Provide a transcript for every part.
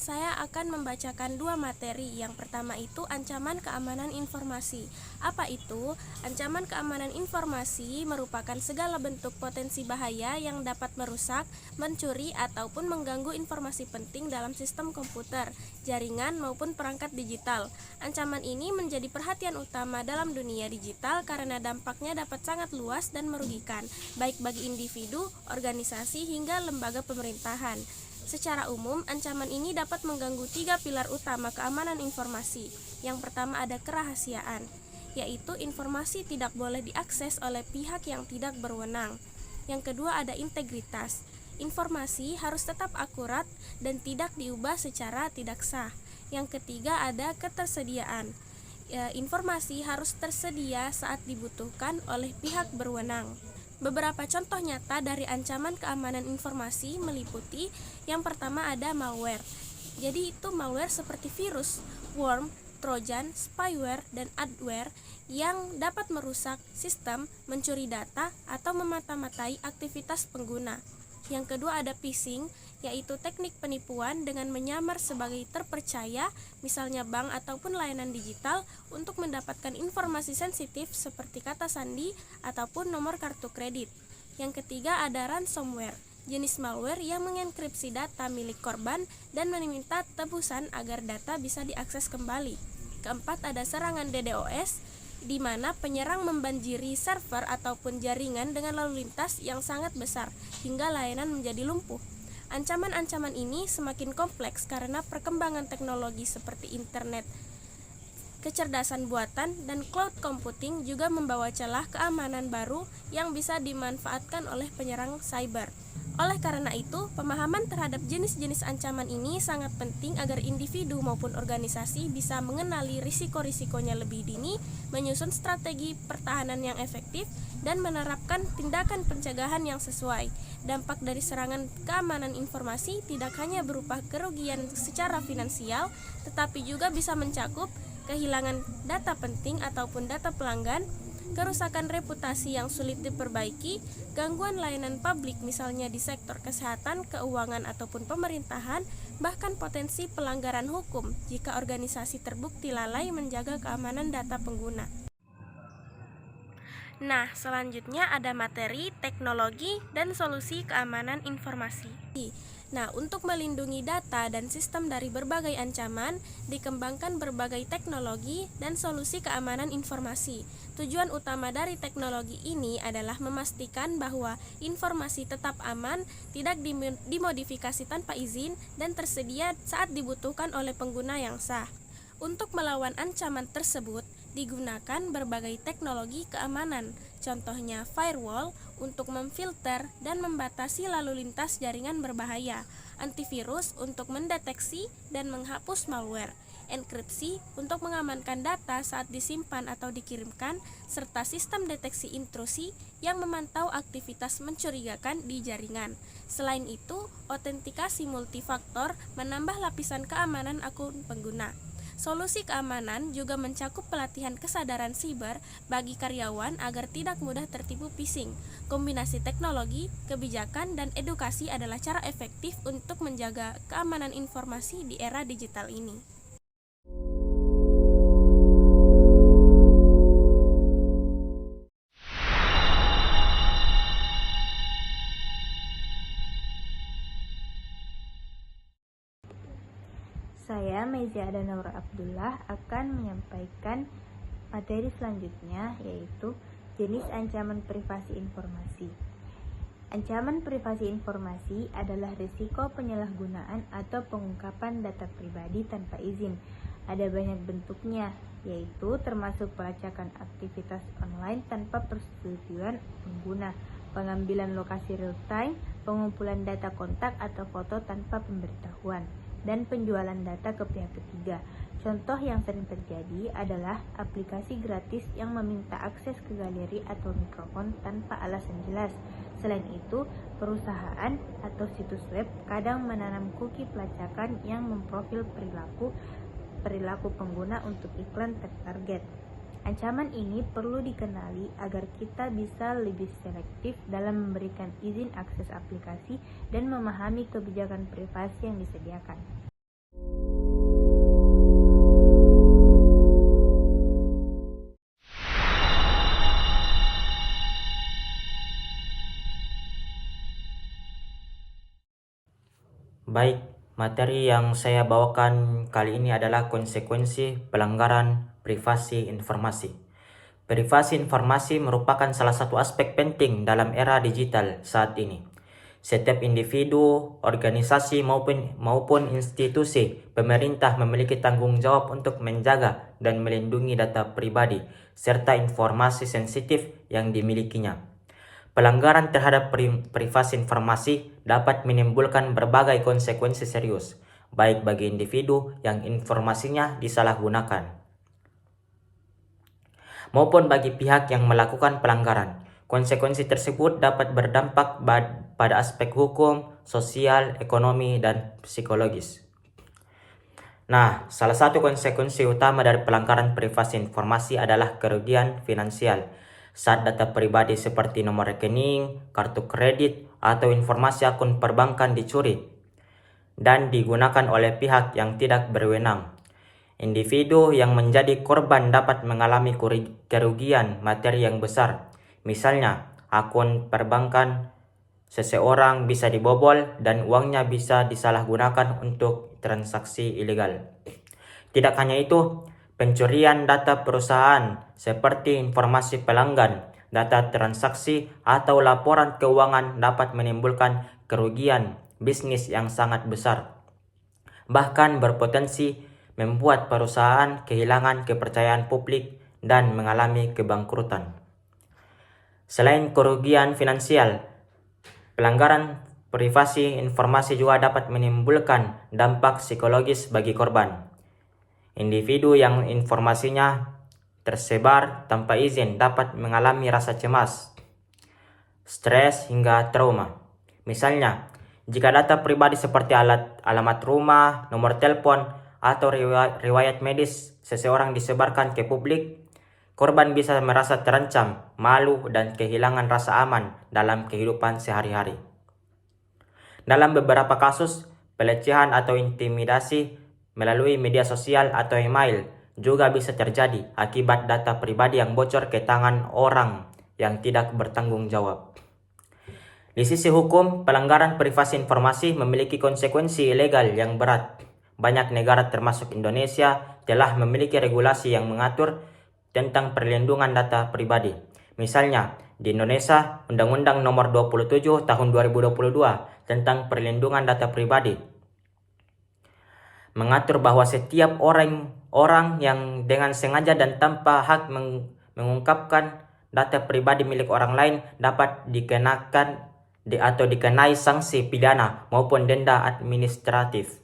Saya akan membacakan dua materi. Yang pertama itu ancaman keamanan informasi. Apa itu? Ancaman keamanan informasi merupakan segala bentuk potensi bahaya yang dapat merusak, mencuri, ataupun mengganggu informasi penting dalam sistem komputer, jaringan, maupun perangkat digital. Ancaman ini menjadi perhatian utama dalam dunia digital karena dampaknya dapat sangat luas dan merugikan, baik bagi individu, organisasi, hingga lembaga pemerintahan. Secara umum, ancaman ini dapat mengganggu tiga pilar utama keamanan informasi. Yang pertama ada kerahasiaan, yaitu informasi tidak boleh diakses oleh pihak yang tidak berwenang. Yang kedua ada integritas, informasi harus tetap akurat dan tidak diubah secara tidak sah. Yang ketiga ada ketersediaan, informasi harus tersedia saat dibutuhkan oleh pihak berwenang. Beberapa contoh nyata dari ancaman keamanan informasi meliputi yang pertama ada malware. Jadi itu malware seperti virus, worm, trojan, spyware, dan adware yang dapat merusak sistem, mencuri data, atau memata-matai aktivitas pengguna. Yang kedua ada phishing, yaitu teknik penipuan dengan menyamar sebagai terpercaya, misalnya bank ataupun layanan digital, untuk mendapatkan informasi sensitif seperti kata sandi ataupun nomor kartu kredit. Yang ketiga ada ransomware, jenis malware yang mengenkripsi data milik korban dan meminta tebusan agar data bisa diakses kembali. Keempat ada serangan DDoS, di mana penyerang membanjiri server ataupun jaringan dengan lalu lintas yang sangat besar hingga layanan menjadi lumpuh. Ancaman-ancaman ini semakin kompleks karena perkembangan teknologi seperti internet, kecerdasan buatan, dan cloud computing juga membawa celah keamanan baru yang bisa dimanfaatkan oleh penyerang cyber. Oleh karena itu, pemahaman terhadap jenis-jenis ancaman ini sangat penting agar individu maupun organisasi bisa mengenali risiko-risikonya lebih dini, menyusun strategi pertahanan yang efektif, dan menerapkan tindakan pencegahan yang sesuai. Dampak dari serangan keamanan informasi tidak hanya berupa kerugian secara finansial, tetapi juga bisa mencakup kehilangan data penting ataupun data pelanggan, kerusakan reputasi yang sulit diperbaiki, gangguan layanan publik misalnya di sektor kesehatan, keuangan, ataupun pemerintahan, bahkan potensi pelanggaran hukum jika organisasi terbukti lalai menjaga keamanan data pengguna. Nah, selanjutnya ada materi teknologi dan solusi keamanan informasi. Nah, untuk melindungi data dan sistem dari berbagai ancaman, dikembangkan berbagai teknologi dan solusi keamanan informasi. Tujuan utama dari teknologi ini adalah memastikan bahwa informasi tetap aman, tidak dimodifikasi tanpa izin, dan tersedia saat dibutuhkan oleh pengguna yang sah. Untuk melawan ancaman tersebut, digunakan berbagai teknologi keamanan, contohnya firewall untuk memfilter dan membatasi lalu lintas jaringan berbahaya, antivirus untuk mendeteksi dan menghapus malware, enkripsi untuk mengamankan data saat disimpan atau dikirimkan, serta sistem deteksi intrusi yang memantau aktivitas mencurigakan di jaringan. Selain itu, autentikasi multifaktor menambah lapisan keamanan akun pengguna. Solusi keamanan juga mencakup pelatihan kesadaran siber bagi karyawan agar tidak mudah tertipu phishing. Kombinasi teknologi, kebijakan, dan edukasi adalah cara efektif untuk menjaga keamanan informasi di era digital ini. Saya Mezia Adanaura Abdullah akan menyampaikan materi selanjutnya, yaitu jenis ancaman privasi informasi. Ancaman privasi informasi adalah risiko penyalahgunaan atau pengungkapan data pribadi tanpa izin. Ada banyak bentuknya, yaitu termasuk pelacakan aktivitas online tanpa persetujuan pengguna, pengambilan lokasi real-time, pengumpulan data kontak atau foto tanpa pemberitahuan, dan penjualan data ke pihak ketiga. Contoh yang sering terjadi adalah aplikasi gratis yang meminta akses ke galeri atau mikrofon tanpa alasan jelas. Selain itu, perusahaan atau situs web kadang menanam cookie pelacakan yang memprofil perilaku pengguna untuk iklan tertarget. Ancaman ini perlu dikenali agar kita bisa lebih selektif dalam memberikan izin akses aplikasi dan memahami kebijakan privasi yang disediakan. Baik, materi yang saya bawakan kali ini adalah konsekuensi pelanggaran privasi informasi. Privasi informasi merupakan salah satu aspek penting dalam era digital saat ini. Setiap individu, organisasi maupun institusi pemerintah memiliki tanggung jawab untuk menjaga dan melindungi data pribadi serta informasi sensitif yang dimilikinya. Pelanggaran terhadap privasi informasi dapat menimbulkan berbagai konsekuensi serius, baik bagi individu yang informasinya disalahgunakan, maupun bagi pihak yang melakukan pelanggaran. Konsekuensi tersebut dapat berdampak pada aspek hukum, sosial, ekonomi, dan psikologis. Nah, salah satu konsekuensi utama dari pelanggaran privasi informasi adalah kerugian finansial. Saat data pribadi seperti nomor rekening, kartu kredit, atau informasi akun perbankan dicuri dan digunakan oleh pihak yang tidak berwenang, individu yang menjadi korban dapat mengalami kerugian materi yang besar. Misalnya, akun perbankan seseorang bisa dibobol dan uangnya bisa disalahgunakan untuk transaksi ilegal. Tidak hanya itu, pencurian data perusahaan seperti informasi pelanggan, data transaksi, atau laporan keuangan dapat menimbulkan kerugian bisnis yang sangat besar. Bahkan berpotensi membuat perusahaan kehilangan kepercayaan publik dan mengalami kebangkrutan. Selain kerugian finansial, pelanggaran privasi informasi juga dapat menimbulkan dampak psikologis bagi korban. Individu yang informasinya tersebar tanpa izin dapat mengalami rasa cemas, stres, hingga trauma. Misalnya, jika data pribadi seperti alamat rumah, nomor telepon, atau riwayat medis seseorang disebarkan ke publik, korban bisa merasa terancam, malu, dan kehilangan rasa aman dalam kehidupan sehari-hari. Dalam beberapa kasus, pelecehan atau intimidasi melalui media sosial atau email juga bisa terjadi akibat data pribadi yang bocor ke tangan orang yang tidak bertanggung jawab. Di sisi hukum, pelanggaran privasi informasi memiliki konsekuensi ilegal yang berat. Banyak negara termasuk Indonesia telah memiliki regulasi yang mengatur tentang perlindungan data pribadi. Misalnya, di Indonesia, Undang-Undang Nomor 27 Tahun 2022 tentang perlindungan data pribadi mengatur bahwa setiap orang yang dengan sengaja dan tanpa hak mengungkapkan data pribadi milik orang lain dapat dikenai sanksi pidana maupun denda administratif.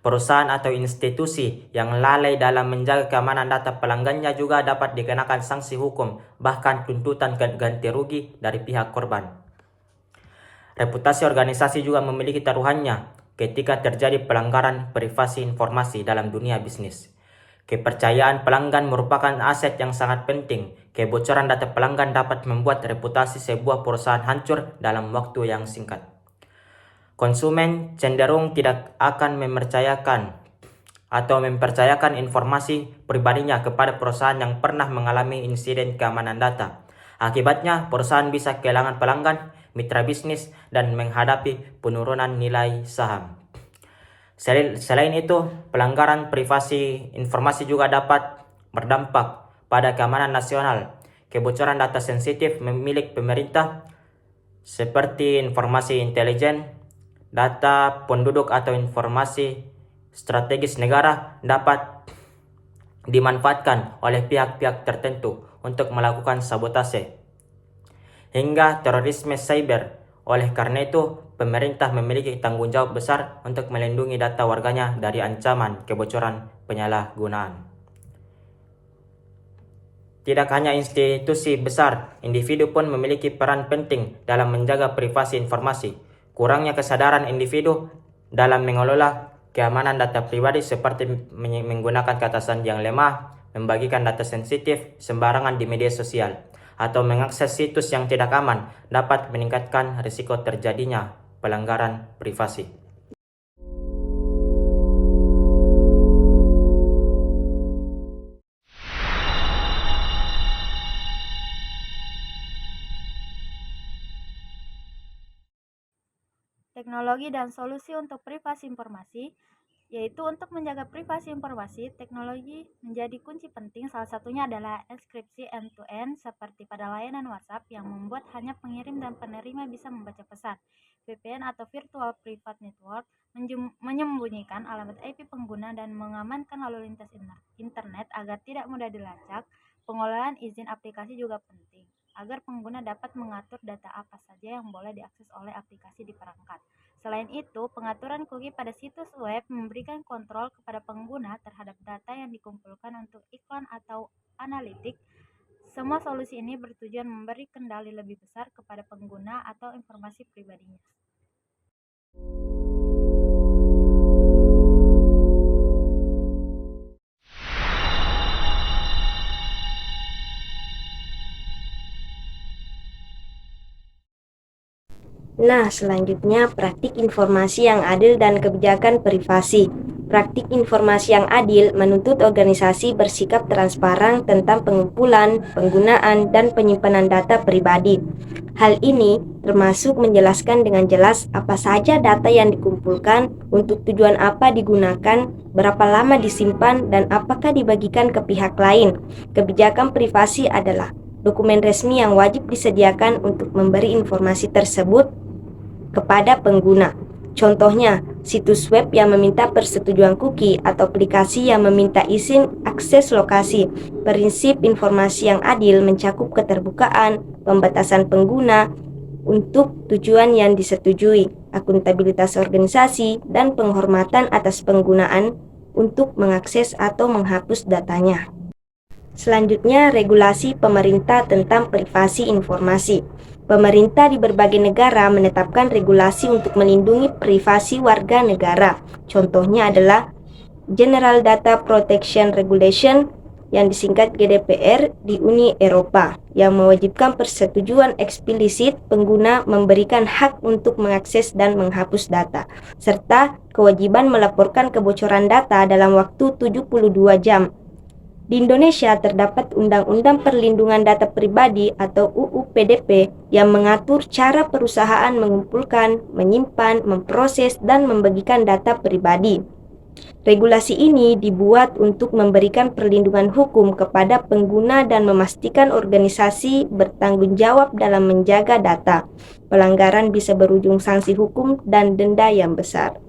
Perusahaan atau institusi yang lalai dalam menjaga keamanan data pelanggannya juga dapat dikenakan sanksi hukum, bahkan tuntutan ganti rugi dari pihak korban. Reputasi organisasi juga memiliki taruhannya ketika terjadi pelanggaran privasi informasi dalam dunia bisnis. Kepercayaan pelanggan merupakan aset yang sangat penting. Kebocoran data pelanggan dapat membuat reputasi sebuah perusahaan hancur dalam waktu yang singkat. Konsumen cenderung tidak akan mempercayakan informasi pribadinya kepada perusahaan yang pernah mengalami insiden keamanan data. Akibatnya, perusahaan bisa kehilangan pelanggan, mitra bisnis, dan menghadapi penurunan nilai saham. Selain itu, pelanggaran privasi informasi juga dapat berdampak pada keamanan nasional. Kebocoran data sensitif milik pemerintah seperti informasi intelijen, data penduduk atau informasi strategis negara dapat dimanfaatkan oleh pihak-pihak tertentu untuk melakukan sabotase hingga terorisme cyber. Oleh karena itu, pemerintah memiliki tanggung jawab besar untuk melindungi data warganya dari ancaman kebocoran penyalahgunaan. Tidak hanya institusi besar, individu pun memiliki peran penting dalam menjaga privasi informasi. Kurangnya kesadaran individu dalam mengelola keamanan data pribadi seperti menggunakan kata sandi yang lemah, membagikan data sensitif sembarangan di media sosial, atau mengakses situs yang tidak aman dapat meningkatkan risiko terjadinya pelanggaran privasi. Teknologi dan solusi untuk privasi informasi, yaitu untuk menjaga privasi informasi, teknologi menjadi kunci penting. Salah satunya adalah enkripsi end-to-end seperti pada layanan WhatsApp yang membuat hanya pengirim dan penerima bisa membaca pesan. VPN atau Virtual Private Network menyembunyikan alamat IP pengguna dan mengamankan lalu lintas internet agar tidak mudah dilacak. Pengelolaan izin aplikasi juga penting, agar pengguna dapat mengatur data apa saja yang boleh diakses oleh aplikasi di perangkat. Selain itu, pengaturan cookie pada situs web memberikan kontrol kepada pengguna terhadap data yang dikumpulkan untuk iklan atau analitik. Semua solusi ini bertujuan memberi kendali lebih besar kepada pengguna atau informasi pribadinya. Nah, selanjutnya praktik informasi yang adil dan kebijakan privasi. Praktik informasi yang adil menuntut organisasi bersikap transparan tentang pengumpulan, penggunaan, dan penyimpanan data pribadi. Hal ini termasuk menjelaskan dengan jelas apa saja data yang dikumpulkan, untuk tujuan apa digunakan, berapa lama disimpan, dan apakah dibagikan ke pihak lain. Kebijakan privasi adalah dokumen resmi yang wajib disediakan untuk memberi informasi tersebut kepada pengguna. Contohnya, situs web yang meminta persetujuan cookie atau aplikasi yang meminta izin akses lokasi. Prinsip informasi yang adil mencakup keterbukaan, pembatasan pengguna untuk tujuan yang disetujui, akuntabilitas organisasi, dan penghormatan atas penggunaan untuk mengakses atau menghapus datanya. Selanjutnya, regulasi pemerintah tentang privasi informasi. Pemerintah di berbagai negara menetapkan regulasi untuk melindungi privasi warga negara. Contohnya adalah General Data Protection Regulation yang disingkat GDPR di Uni Eropa, yang mewajibkan persetujuan eksplisit pengguna memberikan hak untuk mengakses dan menghapus data, serta kewajiban melaporkan kebocoran data dalam waktu 72 jam. Di Indonesia terdapat Undang-Undang Perlindungan Data Pribadi atau UU PDP yang mengatur cara perusahaan mengumpulkan, menyimpan, memproses, dan membagikan data pribadi. Regulasi ini dibuat untuk memberikan perlindungan hukum kepada pengguna dan memastikan organisasi bertanggung jawab dalam menjaga data. Pelanggaran bisa berujung sanksi hukum dan denda yang besar.